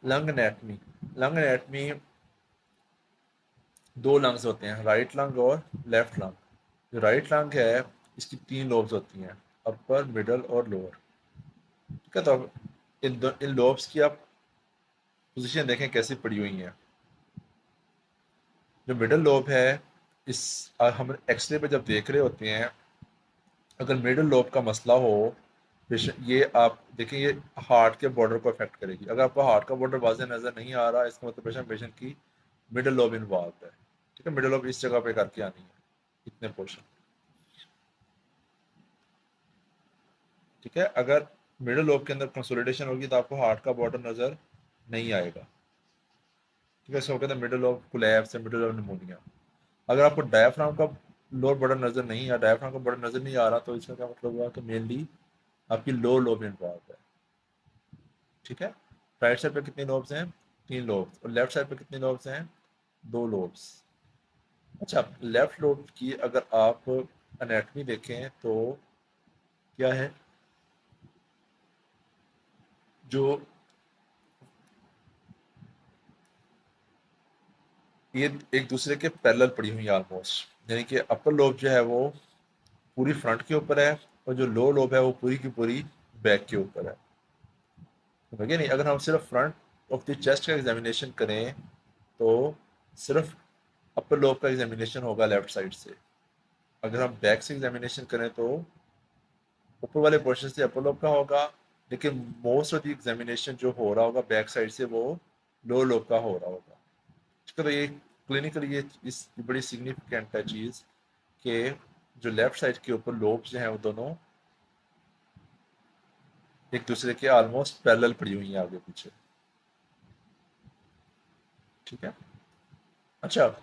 Lung anatomy. Lung anatomy, दो lungs होते हैं, राइट लंग और लेफ्ट लंग। जो राइट लंग है, इसकी तीन लोब्स होती हैं, अपर, मिडल और लोअर। ठीक है, तो अब इन लोब्स की आप पोजीशन देखें कैसी पड़ी हुई हैं। जो मिडल लोब है, इस हम एक्सरे पे जब देख रहे होते हैं, अगर मिडल लोब का मसला हो, ये आप देखें, ये हार्ट के बॉर्डर को अफेक्ट करेगी। अगर आपको हार्ट का बॉर्डर वाज़ेह नज़र नहीं आ रहा, इसका मतलब पेशेंट की मिडल लोब इन्वॉल्व है। ठीक है, मिडल लोब इस जगह पे करके आनी है, इतने पोर्शन। ठीक है, अगर मिडल लोब के अंदर कंसोलिडेशन होगी तो आपको हार्ट का बॉर्डर नज़र नहीं आएगा। ठीक है, इसको कहते हैं मिडल लोब कोलैप्स या मिडल लोब निमोनिया। अगर आपको डायफ्राम का लोअर बॉर्डर नज़र नहीं आ, डायफ्राम का बॉर्डर नज़र नहीं आ रहा, तो इसका क्या मतलब हुआ कि मेनली आपकी लोअर लोब इन्वॉल्व है। ठीक है, राइट साइड पे कितने लोब्स हैं? तीन लोब्स। और लेफ्ट साइड पे कितने लोब्स हैं? दो लोब्स। अच्छा, लेफ्ट लोब की अगर आप एनाटॉमी देखें तो क्या है, जो ये एक दूसरे के पैरेलल पड़ी हुई है ऑलमोस्ट, यानी कि अपर लोब जो है वो पूरी फ्रंट के ऊपर है, और जो लोअर लोब है वो पूरी की पूरी बैक के ऊपर है। समझ गए नहीं? अगर हम सिर्फ फ्रंट ऑफ द चेस्ट का एग्जामिनेशन करें तो सिर्फ अपर लोब का एग्जामिनेशन होगा लेफ्ट साइड से। अगर हम बैक से एग्जामिनेशन करें तो ऊपर वाले पोर्शन से अपर लोब का होगा, लेकिन मोस्ट ऑफ द एग्जामिनेशन जो हो रहा होगा बैक साइड से वो लोअर लोब का हो रहा होगा। ठीक है, तो ये क्लिनिकली ये इस बड़ी सिग्निफिकेंट है चीज़ कि जो लेफ्ट साइड के ऊपर लोब्स जो हैं वो दोनों एक दूसरे के ऑलमोस्ट पैरेलल पड़ी हुई हैं आगे पीछे। ठीक है, अच्छा,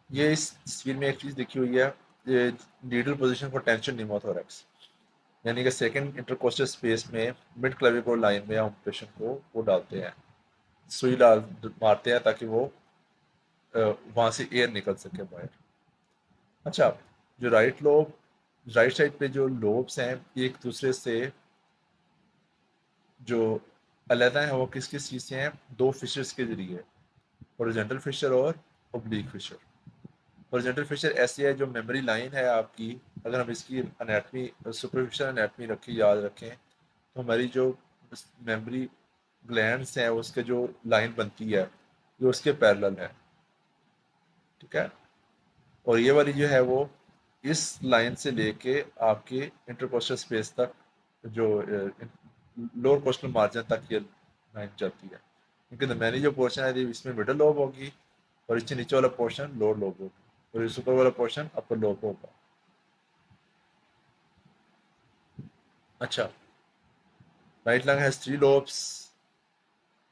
ये इस तस्वीर में एक चीज़ लिखी हुई है, ये नीडल पोजीशन फॉर टेंशन निमोथोरेक्स, यानी कि सेकंड इंटरकोस्टल स्पेस में मिड क्लेविकुलर लाइन में हम पेशेंट को वो डालते हैं, सुई डाल मारते हैं ताकि वो वहाँ से एयर निकल सके बाहर। अच्छा, जो राइट लोब, राइट साइड पे जो लोब्स हैं एक दूसरे से जो अलहदा है वो किस किस चीज़ से हैं? दो फिशर्स के जरिए, हॉरिजॉन्टल फिशर और ओब्लिक फिशर। हॉरिजॉन्टल फिशर ऐसी है जो मेमोरी लाइन है आपकी, अगर हम इसकी एनाटमी सुपरफिशियल एनाटमी रखें, याद रखें, तो हमारी जो मेमोरी ग्लैंड्स हैं उसके जो लाइन बनती है ये उसके पैरेलल है। ठीक है, और ये वाली जो है वो इस लाइन से लेके आपके इंटरकोस्टल स्पेस तक, जो लोअर कोस्टल मार्जिन तक ये लाइन जाती है, क्योंकि दरमियानी जो पोर्शन है इसमें मिडल लोब होगी, और इससे नीचे वाला पोर्शन लोअर लोब होगी, और इस ऊपर वाला पोर्शन अपर लोब होगा। अच्छा, right lung has three lobes.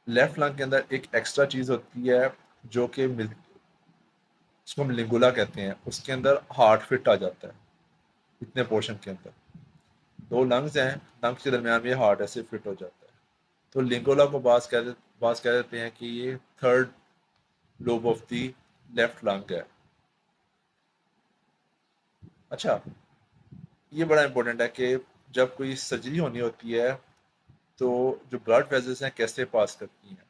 Left lung के अंदर एक एक्स्ट्रा चीज होती है जो कि उसको हम लिंगुला कहते हैं, उसके अंदर हार्ट फिट आ जाता है इतने पोर्शन के अंदर। दो लंग्स हैं, लंग्स के दरमियान में हार्ट ऐसे फिट हो जाता है, तो लिंगोला को बास कह देते हैं कि ये third lobe of the left lung है। अच्छा, ये बड़ा इंपॉर्टेंट है कि जब कोई सर्जरी होनी होती है तो जो ब्लड वेजल्स हैं कैसे पास करती हैं।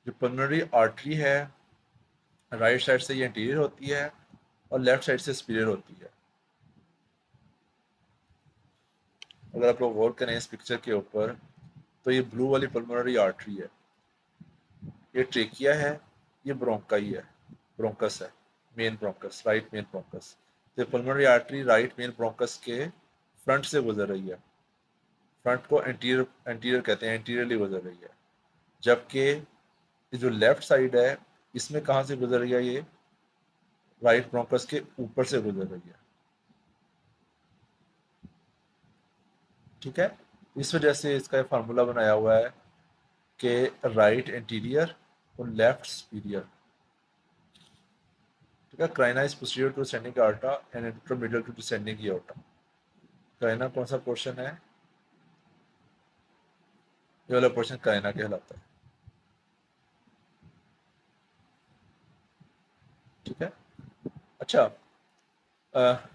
जो पल्मोनरी आर्टरी है, राइट साइड से ये इंटीरियर होती है और लेफ्ट साइड से सुपीरियर होती है। अगर आप लोग गौर करें इस पिक्चर के ऊपर, तो ये ब्लू वाली पल्मोनरी आर्टरी है, ये ट्रेकिया है, ये ब्रोंकाई है, ब्रोंकस है, main bronchus, right main bronchus. तो pulmonary artery right main bronchus के फ्रंट से गुजर रही है, फ्रंट को एंटीरियर एंटीरियर कहते हैं, एंटीरियरली गुजर रही है। जबकि ये जो लेफ्ट साइड है इसमें कहाँ से गुजर रही है? ये राइट ब्रोंकस के ऊपर से गुजर रही है। ठीक है, इस वजह से इसका फार्मूला बनाया हुआ है कि राइट एंटीरियर और लेफ्ट सुपीरियर। ठीक है, carina is posterior to ascending aorta and intermediate to descending aorta। Carina कौन सा पोर्शन है? ये वाला पोर्शन क्राइना कहलाता है। ठीक है, अच्छा, अ,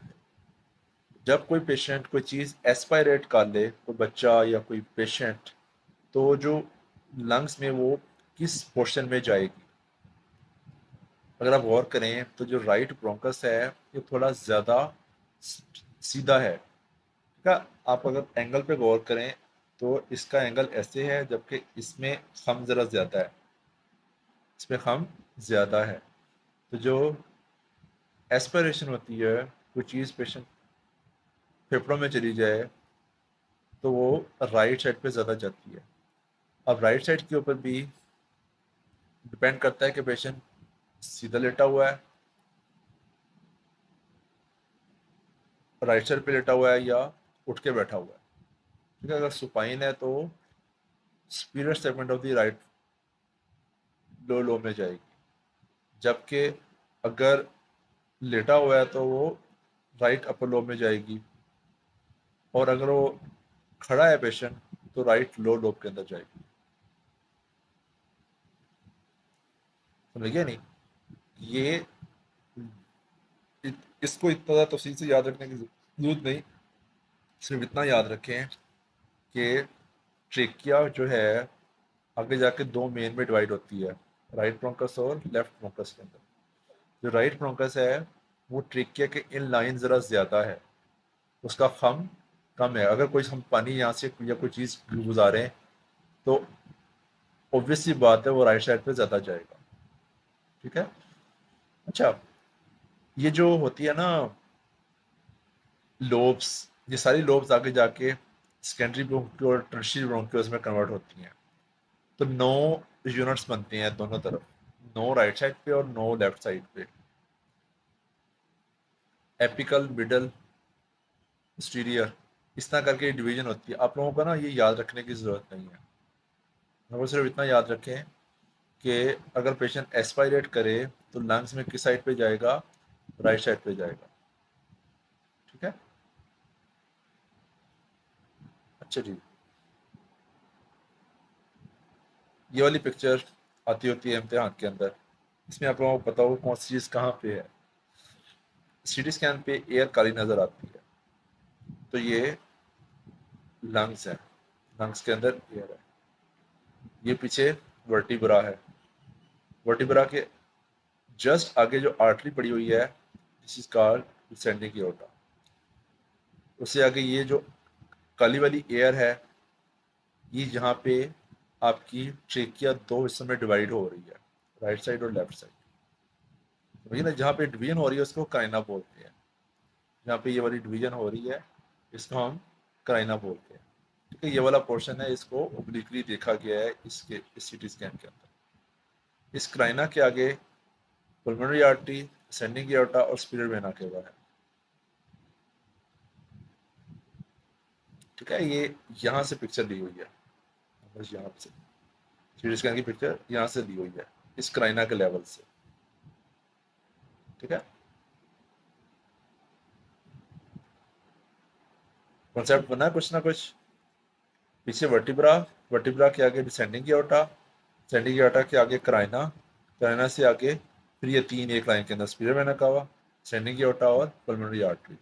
जब कोई पेशेंट कोई चीज़ एस्पायरेट कर ले, कोई बच्चा या कोई पेशेंट, तो जो लंग्स में वो किस पोर्शन में जाएगी। अगर आप गौर करें तो जो राइट ब्रोंकस है ये थोड़ा ज़्यादा सीधा है, ठीक है। आप अगर एंगल पे गौर करें तो इसका एंगल ऐसे है, जबकि इसमें खम ज़रा ज़्यादा है, इसमें खम ज़्यादा है। तो जो एस्पिरेशन होती है, कोई चीज़ पेशेंट फेफड़ों में चली जाए तो वो राइट साइड पे ज़्यादा जाती है। अब राइट साइड के ऊपर भी डिपेंड करता है कि पेशेंट सीधा लेटा हुआ है, राइट साइड पे लेटा हुआ है, या उठ के बैठा हुआ है, ठीक है। अगर सुपाइन है तो superior segment of the right low low में जाएगी, जबकि अगर लेटा हुआ है तो वो राइट अपर लोब में जाएगी, और अगर वो खड़ा है पेशेंट तो राइट लो लोब के अंदर जाएगी। समझ गया नहीं? ये इसको इतना ज़्यादा तफसील से याद रखने की जरूरत नहीं, सिर्फ इतना याद रखें कि ट्रेकिया जो है आगे जाके दो मेन में डिवाइड होती है, राइट ब्रोंकस और लेफ्ट ब्रोंकस के अंदर। जो राइट ब्रोंकस है वो ट्रेकिया के इन लाइन ज़रा ज़्यादा है, उसका खम कम है। अगर कोई हम पानी यहाँ से या कोई चीज़ गुजारें तो ऑब्वियस सी बात है वो राइट साइड पे ज़्यादा जाएगा, ठीक है। अच्छा, ये जो होती है ना लोब्स, ये सारी लोब्स आगे जाके सेकेंडरी ब्रोंकियो और टर्शियरी ब्रोंकियोस में कन्वर्ट होती हैं। तो 9 यूनिट्स बनते हैं दोनों तरफ, 9 राइट साइड पे और 9 लेफ्ट साइड पे। एपिकल, मिडल, स्टीरियर, इस तरह करके डिवीजन होती है। आप लोगों को ना ये याद रखने की ज़रूरत नहीं है, हमको सिर्फ इतना याद रखें कि अगर पेशेंट एस्पायरेट करे तो लंग्स में किस साइड पे जाएगा, राइट साइड पे जाएगा, ठीक है। अच्छा जी, ये वाली पिक्चर आती होती है इम्तिहान के अंदर, इसमें आप लोगों को पता हो कौन सी चीज़ कहाँ पे है। सीटी स्कैन पे एयर काली नज़र आती है, तो ये लंग्स है, लंग्स के अंदर एयर है। ये पीछे वर्टिब्रा है, वर्टिब्रा के जस्ट आगे जो आर्टरी पड़ी हुई है this is called descending aorta. उससे आगे ये जो काली वाली एयर है, ये यहाँ पे आपकी ट्रेकिया दो हिस्सों में डिवाइड हो रही है, राइट साइड और लेफ्ट साइड। वही ना, जहाँ पे डिवीजन हो रही है उसको क्राइना बोलते हैं। जहाँ पे ये वाली डिवीजन हो रही है इसको हम क्राइना बोलते हैं, ठीक है। ये वाला पोर्शन है, इसको ओब्लिकली देखा गया है इसके इस सीटी स्कैन के अंदर। इस क्राइना के आगे पल्मोनरी आर्टरी, असेंडिंग एओर्टा और स्पिरिट वेना के हुआ है, ठीक है। ये यहाँ से पिक्चर ली हुई है, बस यहाँ से सीटी स्कैन की पिक्चर यहाँ से ली हुई है, इस क्राइना के लेवल से, ठीक है। कॉन्सेप्ट बना है कुछ ना कुछ। पीछे वर्टिब्रा, वर्टिब्रा के आगे डिसेंडिंग एओर्टा, डिसेंडिंग एओर्टा के आगे क्राइना, क्राइना से आगे फिर ये तीन एक लाइन के अंदर spirit vena cava, descending aorta और पल्मोनरी आर्टरी।